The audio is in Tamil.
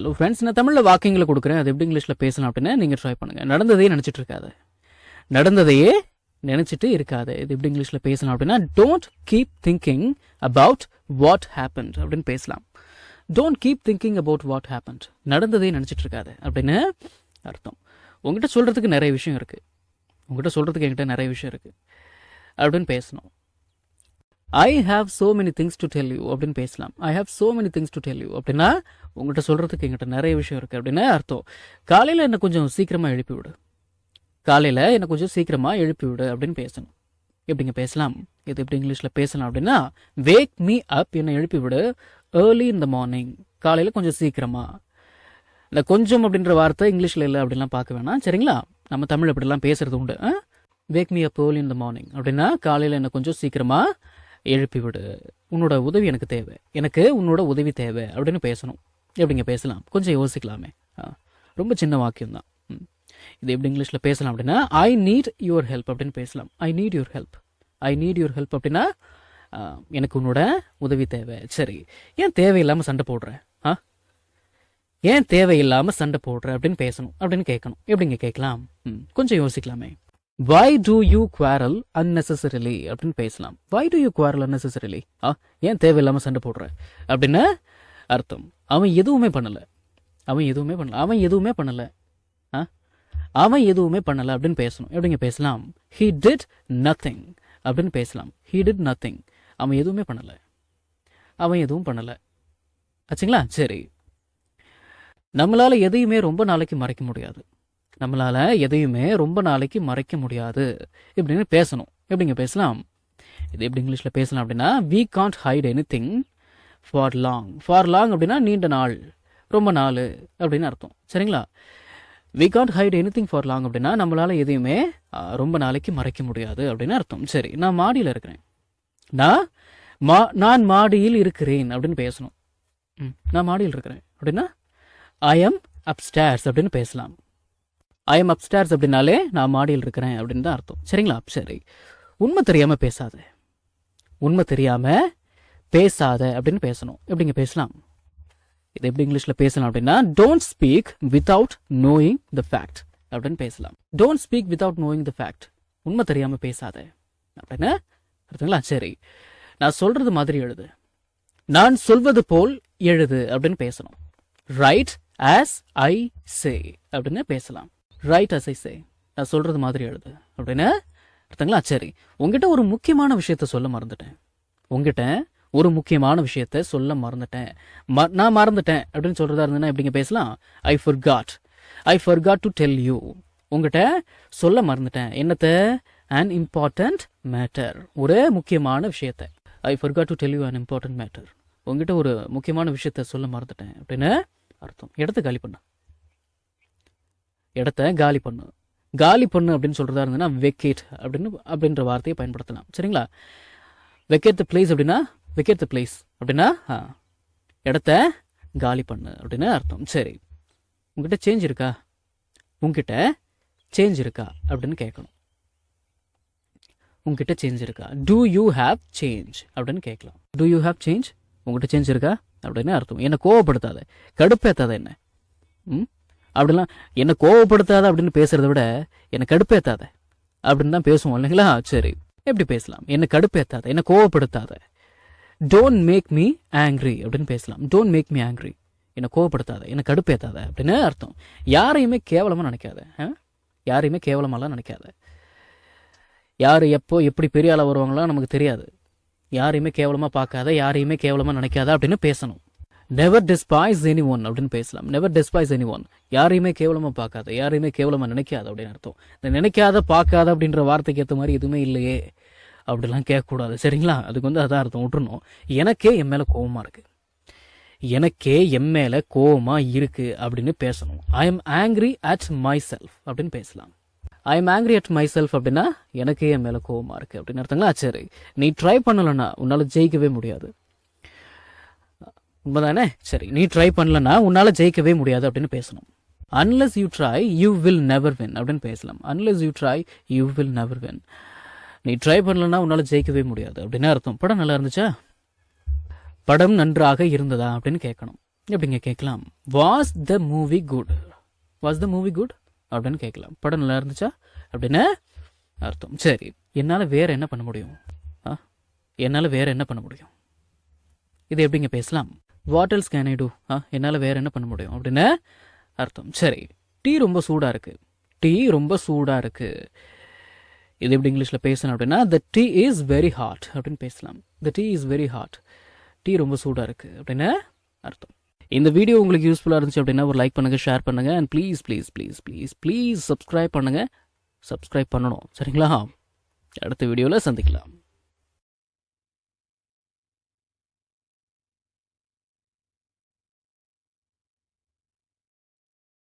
ஹலோ ஃப்ரெண்ட்ஸ், நான் தமிழில் வாக்கியங்களை கொடுக்குறேன். அது எப்படி இங்கிலீஷில் பேசலாம் அப்படின்னு நீங்கள் ட்ரை பண்ணுங்கள். நடந்ததையே நினச்சிட்டு இருக்காது, நடந்ததையே நினச்சிட்டு இருக்காது. இது எப்படி இங்கிலீஷில் பேசலாம் அப்படின்னா, don't keep thinking about what happened அப்படின்னு பேசலாம். Don't keep thinking about what happened, நடந்ததையே நினச்சிட்டு இருக்காது அப்படின்னு அர்த்தம். உங்ககிட்ட சொல்கிறதுக்கு நிறைய விஷயம் இருக்குது, உங்ககிட்ட சொல்கிறதுக்கு என்கிட்ட நிறைய விஷயம் இருக்குது அப்படின்னு பேசணும். I have so many things to tell you அப்படின்னு பேசலாம். I have so many things to tell you அப்படின்னா உங்கள்கிட்ட சொல்கிறதுக்கு எங்கிட்ட நிறைய விஷயம் இருக்குது அப்படின்னு அர்த்தம். காலையில் என்னை கொஞ்சம் சீக்கிரமாக எழுப்பி விடு, காலையில் என்னை கொஞ்சம் சீக்கிரமாக எழுப்பி விடு அப்படின்னு பேசணும். எப்படிங்க பேசலாம்? இது எப்படி இங்கிலீஷில் பேசலாம் அப்படின்னா, வேக் மீ அப், என்னை எழுப்பி விடு ஏர்லி இன் த மார்னிங், காலையில் கொஞ்சம் சீக்கிரமாக. இந்த கொஞ்சம் அப்படின்ற வார்த்தை இங்கிலீஷில் இல்லை அப்படின்லாம் பார்க்க வேணாம், சரிங்களா? நம்ம தமிழ் அப்படிலாம் பேசுறது உண்டு. Wake me up early in the morning அப்படின்னா காலையில் என்னை கொஞ்சம் சீக்கிரமாக எழுப்பி விடு, உன்னோட உதவி எனக்கு தேவை, எனக்கு உன்னோட உதவி தேவை அப்படின்னு பேசணும். எப்படிங்க பேசலாம்? கொஞ்சம் யோசிக்கலாமே. ரொம்ப சின்ன வாக்கியம் தான். இது எப்படி இங்கிலீஷில் பேசலாம் அப்படின்னா, ஐ நீட் யுவர் ஹெல்ப் அப்படின்னு பேசலாம். I need your help, I need your help அப்படின்னா எனக்கு உன்னோட உதவி தேவை. சரி, ஏன் தேவையில்லாமல் சண்டை போடுற? ஏன் தேவையில்லாமல் சண்டை போடுற அப்படின்னு பேசணும், அப்படின்னு கேட்கணும். எப்படிங்க கேட்கலாம்? கொஞ்சம் யோசிக்கலாமே. Why do you quarrel unnecessarily அப்படின்னு பேசலாம். Why do you quarrel unnecessarily? ஏன் தேவையில்லாமல் சண்டை போடுற அப்படின்னு அர்த்தம். அவன் எதுவுமே பண்ணலை, அவன் எதுவுமே பண்ணல, அவன் எதுவுமே பண்ணலை, அவன் எதுவுமே பண்ணலை அப்படின்னு பேசணும். எப்படிங்க பேசலாம்? He did nothing அப்படின்னு பேசலாம். He did nothing, அவன் எதுவுமே பண்ணலை, அவன் எதுவும் பண்ணலை. ஆச்சுங்களா? சரி, நம்மளால எதையுமே ரொம்ப நாளைக்கு மறைக்க முடியாது, நம்மளால எதையுமே ரொம்ப நாளைக்கு மறைக்க முடியாது இப்படின்னு பேசணும். எப்படிங்க பேசலாம்? இது எப்படி இங்கிலீஷில் பேசலாம் அப்படின்னா, we can't hide anything for long. for long அப்படின்னா நீண்ட நாள், ரொம்ப நாள் அப்படின்னு அர்த்தம், சரிங்களா? we can't hide anything for long அப்படின்னா நம்மளால எதையுமே ரொம்ப நாளைக்கு மறைக்க முடியாது அப்படின்னு அர்த்தம். சரி, நான் மாடியில் இருக்கிறேன், நான் மாடியில் இருக்கிறேன் அப்படின்னு பேசணும். நான் மாடியில் இருக்கிறேன் அப்படின்னா ஐ எம் அப்ஸ்டேர்ஸ் அப்படின்னு பேசலாம். ஐ எம் அப்ஸ்டேர்ஸ் அப்படின்னாலே நான் மாடியில் இருக்கிறேன் அப்படின்னு தான் அர்த்தம், சரிங்களா? சரி, உண்மை தெரியாம பேசாத, உண்மை தெரியாம பேசாத அப்படின்னு பேசணும். எப்படிங்க பேசலாம்? இது எப்படி இங்கிலீஷ்ல பேசலாம் அப்படின்னா, don't speak without knowing the fact அப்படின்னு பேசலாம். Don't speak without knowing the fact, உண்மை தெரியாம பேசாத அப்படின்னு அர்த்தங்களா? சரி, நான் சொல்றது மாதிரி எழுது, நான் சொல்வது போல் எழுது அப்படின்னு பேசணும். ரைட் as I say அப்படின்னு பேசலாம். ரைட் as I say, நான் சொல்றது மாதிரி எழுது அப்படின்னு அர்த்தங்களா? சரி, உங்ககிட்ட ஒரு முக்கியமான விஷயத்த சொல்ல மறந்துட்டேன், உங்ககிட்ட ஒரு முக்கியமான விஷயத்த சொல்ல மறந்துட்டேன், நான் மறந்துட்டேன் அப்படின்னு சொல்றதா இருந்ததுன்னா எப்படிங்க பேசலாம்? ஐ forgot to tell you, உங்ககிட்ட சொல்ல மறந்துட்டேன் என்னத்த? an important matter, ஒரு முக்கியமான விஷயத்த. ஐ forgot to tell you an important matter, உங்ககிட்ட ஒரு முக்கியமான விஷயத்த சொல்ல மறந்துட்டேன் அப்படின்னு அர்த்தம். இடத்த காலி பண்ணு, இடத்த காலி பண்ணு. காலி பண்ணு அப்படின்னு சொல்றதா இருந்ததுன்னா வெக்கேட் அப்படின்ற வார்த்தையை பயன்படுத்தலாம், சரிங்களா? வெக்கேட் த பிளேஸ் அப்படின்னா, வெக்கேட் த பிளேஸ் அப்படின்னா இடத்த காலி பண்ணு அப்படின்னு அர்த்தம். சரி, உங்ககிட்ட சேஞ்ச் இருக்கா, உங்ககிட்ட சேஞ்ச் இருக்கா அப்படின்னு கேட்கணும். உங்ககிட்ட சேஞ்ச் இருக்கா, டூ யூ ஹாவ் சேஞ்ச் அப்படின்னு கேட்கலாம். டூ யூ ஹாவ் சேஞ்ச், உங்ககிட்ட சேஞ்ச் இருக்கா அப்படின்னு அர்த்தம். என்னை கோவப்படுத்தாத, கடுப்பேத்தாத, என்ன அப்படிலாம் என்னை கோவப்படுத்தாத அப்படின்னு பேசுறத விட என்னை கடுப்பேத்தாத அப்படின்னு தான் பேசுவோம் இல்லைங்களா? சரி, எப்படி பேசலாம்? என்னை கடுப்பேத்தாத, என்னை கோவப்படுத்தாத. டோன்ட் மேக் மீ ஆங்க்ரி அப்படின்னு பேசலாம். டோன்ட் மேக் மீ ஆங்க்ரி, என்னை கோவப்படுத்தாத, என்னை கடுப்பேத்தாத அப்படின்னு அர்த்தம். யாரையுமே கேவலமாக நினைக்காத, யாரையுமே கேவலமாலாம் நினைக்காத. யார் எப்போ எப்படி பெரிய ஆளாக வருவாங்களாம் நமக்கு தெரியாது, யாரையுமே கேவலமாக பார்க்காத, யாரையுமே கேவலமாக நினைக்காத அப்படின்னு பேசணும். நெவர் டெஸ்பைஸ் எனி ஒன் அப்படின்னு பேசலாம். நெவர் டெஸ்பைஸ் எனி ஒன், யாரையுமே கேவலமாக பார்க்காத, யாரையுமே கேவலமாக நினைக்காத அப்படின்னு அர்த்தம். இந்த நினைக்காத பார்க்காத அப்படின்ற வார்த்தைக்கு ஏற்ற மாதிரி எதுவுமே இல்லையே அப்படிலாம் கேட்கக்கூடாது, சரிங்களா? அதுக்கு அதான் அர்த்தம், விட்டுறணும். எனக்கே என் மேலே கோவமாக இருக்கு, எனக்கே என் மேலே கோவமாக இருக்கு அப்படின்னு பேசணும். I am angry at my self அப்படின்னு பேசலாம். I am angry at my self அப்படின்னா எனக்கே என் மேலே கோவமாக இருக்குது அப்படின்னு அர்த்தங்களா? சரி, நீ ட்ரை பண்ணலைன்னா உன்னால் ஜெயிக்கவே முடியாது, உண்மைதானே? சரி, நீ ட்ரை பண்ணலன்னா உன்னால் ஜெயிக்கவே முடியாது அப்படின்னு பேசணும். Unless you try you will never win அப்படின்னு பேசலாம். Unless you try you will never win, நீ ட்ரை பண்ணலன்னா உன்னால் ஜெயிக்கவே முடியாது அப்படின்னு அர்த்தம். படம் நல்லா இருந்துச்சா, படம் நன்றாக இருந்ததா அப்படின்னு கேட்கணும். எப்படிங்க கேட்கலாம்? Was the movie good? Was the movie good அப்படின்னு கேட்கலாம். படம் நல்லா இருந்துச்சா அப்படின்னு அர்த்தம். சரி, என்னால் வேற என்ன பண்ண முடியும்? என்னால் வேற என்ன பண்ண முடியும்? இது எப்படிங்க பேசலாம்? What else can I do? என்னால் வேற என்ன பண்ண முடியும் அப்படின்னு அர்த்தம். சரி, டீ ரொம்ப சூடாக இருக்கு. டீ ரொம்ப சூடாக இருக்கு. இது எப்படி இங்கிலீஷில் பேசணும் அப்படின்னா த டீ இஸ் வெரி ஹாட் அப்படின்னு பேசலாம். த tea is very hot. Tea ரொம்ப சூடாக இருக்குது அப்படின்னு அர்த்தம். இந்த வீடியோ உங்களுக்கு யூஸ்ஃபுல்லாக இருந்துச்சு அப்படின்னா ஒரு லைக் பண்ணுங்கள், ஷேர் பண்ணுங்கள், and please please please please please subscribe பண்ணுங்கள். சப்ஸ்கிரைப் பண்ணணும், சரிங்களா? அடுத்த வீடியோவில் சந்திக்கலாம்.